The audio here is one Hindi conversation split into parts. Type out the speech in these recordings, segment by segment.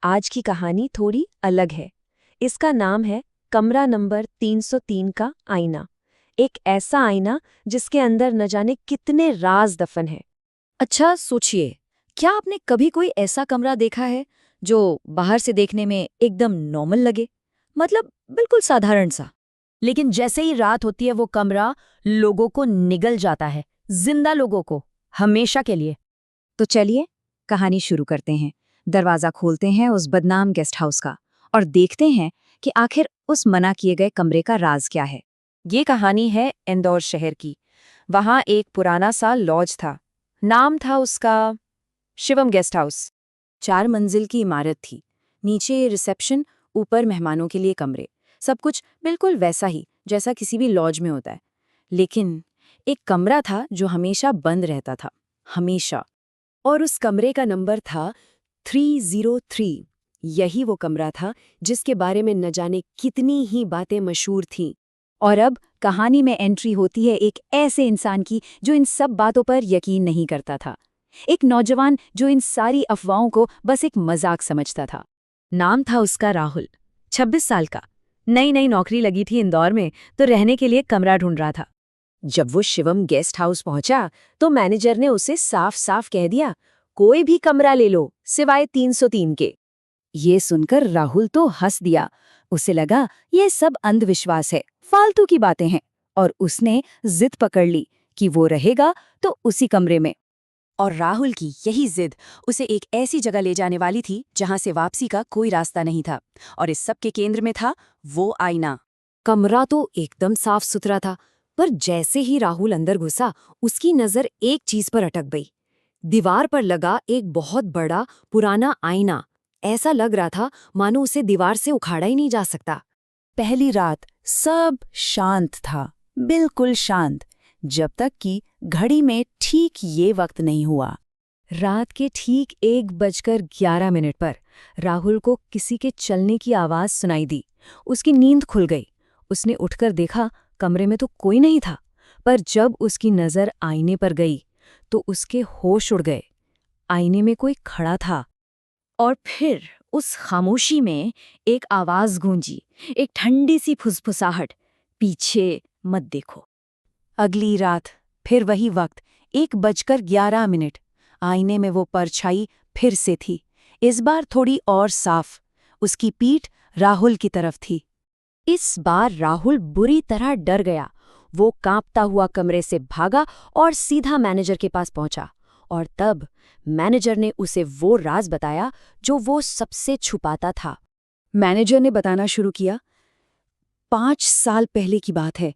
आज की कहानी थोड़ी अलग है। इसका नाम है कमरा नंबर 303 का आईना। एक ऐसा आईना जिसके अंदर न जाने कितने राज दफन है। अच्छा सोचिए, क्या आपने कभी कोई ऐसा कमरा देखा है जो बाहर से देखने में एकदम नॉर्मल लगे? मतलब बिल्कुल साधारण सा। लेकिन जैसे ही रात होती है वो कमरा लोगों को निगल जाता है, जिंदा लोगों को, हमेशा के लिए। तो चलिए कहानी शुरू करते हैं। दरवाजा खोलते हैं उस बदनाम गेस्ट हाउस का और देखते हैं कि आखिर उस मना किए गए कमरे का राज क्या है। ये कहानी है इंदौर शहर की। वहाँ एक पुराना सा लॉज था। नाम था उसका शिवम गेस्ट हाउस। 4 मंजिल की इमारत थी। नीचे रिसेप्शन, ऊपर मेहमानों के लिए कमरे। सब कुछ बिल्कुल वैसा ही जैसा किसी भी लॉज में होता है। लेकिन एक कमरा था जो हमेशा बंद रहता था, हमेशा। और उस कमरे का नंबर था 303। यही वो कमरा था जिसके बारे में न जाने कितनी ही बातें मशहूर थीं। और अब कहानी में एंट्री होती है एक ऐसे इंसान की जो इन सब बातों पर यकीन नहीं करता था। एक नौजवान जो इन सारी अफवाहों को बस एक मजाक समझता था। नाम था उसका राहुल, 26 साल का। नई नई नौकरी लगी थी इंदौर में, तो रहने के लिए कमरा ढूंढ रहा था। जब वो शिवम गेस्ट हाउस पहुंचा तो मैनेजर ने उसे साफ साफ कह दिया, कोई भी कमरा ले लो सिवाय 303 के। ये सुनकर राहुल तो हंस दिया। उसे लगा ये सब अंधविश्वास है, फालतू की बातें हैं, और उसने जिद पकड़ ली कि वो रहेगा तो उसी कमरे में। और राहुल की यही जिद उसे एक ऐसी जगह ले जाने वाली थी जहां से वापसी का कोई रास्ता नहीं था। और इस सब के केंद्र में था वो आईना। कमरा तो एकदम साफ सुथरा था, पर जैसे ही राहुल अंदर घुसा उसकी नजर एक चीज पर अटक गई। दीवार पर लगा एक बहुत बड़ा पुराना आईना। ऐसा लग रहा था मानो उसे दीवार से उखाड़ा ही नहीं जा सकता। पहली रात सब शांत था, बिल्कुल शांत, जब तक कि घड़ी में ठीक ये वक्त नहीं हुआ। रात के ठीक 1:11 पर राहुल को किसी के चलने की आवाज सुनाई दी। उसकी नींद खुल गई। उसने उठकर देखा, कमरे में तो कोई नहीं था। पर जब उसकी नजर आईने पर गई तो उसके होश उड़ गए। आईने में कोई खड़ा था। और फिर उस खामोशी में एक आवाज गूंजी, एक ठंडी सी फुसफुसाहट, पीछे मत देखो। अगली रात फिर वही वक्त, 1:11। आईने में वो परछाई फिर से थी, इस बार थोड़ी और साफ। उसकी पीठ राहुल की तरफ थी। इस बार राहुल बुरी तरह डर गया। वो कांपता हुआ कमरे से भागा और सीधा मैनेजर के पास पहुंचा। और तब मैनेजर ने उसे वो राज बताया जो वो सबसे छुपाता था। मैनेजर ने बताना शुरू किया, 5 साल पहले की बात है।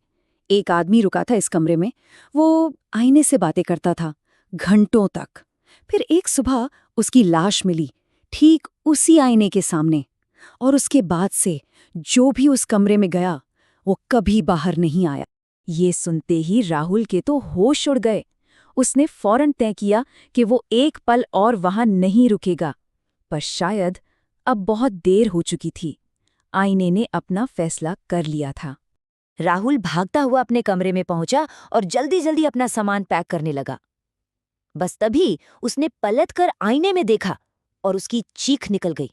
एक आदमी रुका था इस कमरे में। वो आईने से बातें करता था घंटों तक। फिर एक सुबह उसकी लाश मिली, ठीक उसी आईने के सामने। और उसके बाद से जो भी उस कमरे में गया वो कभी बाहर नहीं आया। ये सुनते ही राहुल के तो होश उड़ गए। उसने फौरन तय किया कि वो एक पल और वहां नहीं रुकेगा। पर शायद अब बहुत देर हो चुकी थी। आईने ने अपना फैसला कर लिया था। राहुल भागता हुआ अपने कमरे में पहुंचा और जल्दी जल्दी अपना सामान पैक करने लगा। बस तभी उसने पलटकर आईने में देखा और उसकी चीख निकल गई।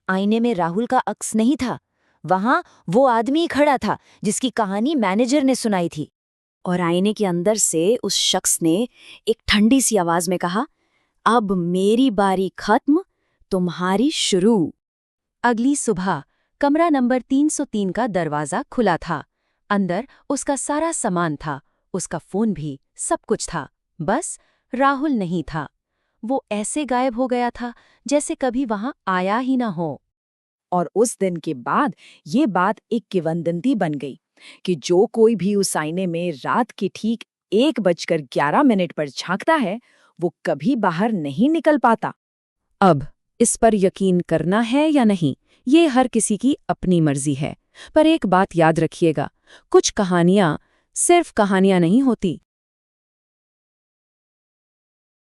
आईने में राहुल का अक्स नहीं था, वहां वो आदमी खड़ा था जिसकी कहानी मैनेजर ने सुनाई थी। और आईने के अंदर से उस शख्स ने एक ठंडी सी आवाज में कहा, अब मेरी बारी खत्म, तुम्हारी शुरू। अगली सुबह कमरा नंबर 303 का दरवाजा खुला था। अंदर उसका सारा सामान था, उसका फोन भी, सब कुछ था। बस राहुल नहीं था। वो ऐसे गायब हो गया था जैसे कभी वहां आया ही ना हो। और उस दिन के बाद ये बात एक किंवदंती बन गई कि जो कोई भी उस आईने में रात के ठीक 1:11 पर झांकता है वो कभी बाहर नहीं निकल पाता। अब इस पर यकीन करना है या नहीं, ये हर किसी की अपनी मर्जी है। पर एक बात याद रखिएगा, कुछ कहानियां सिर्फ कहानियां नहीं होती,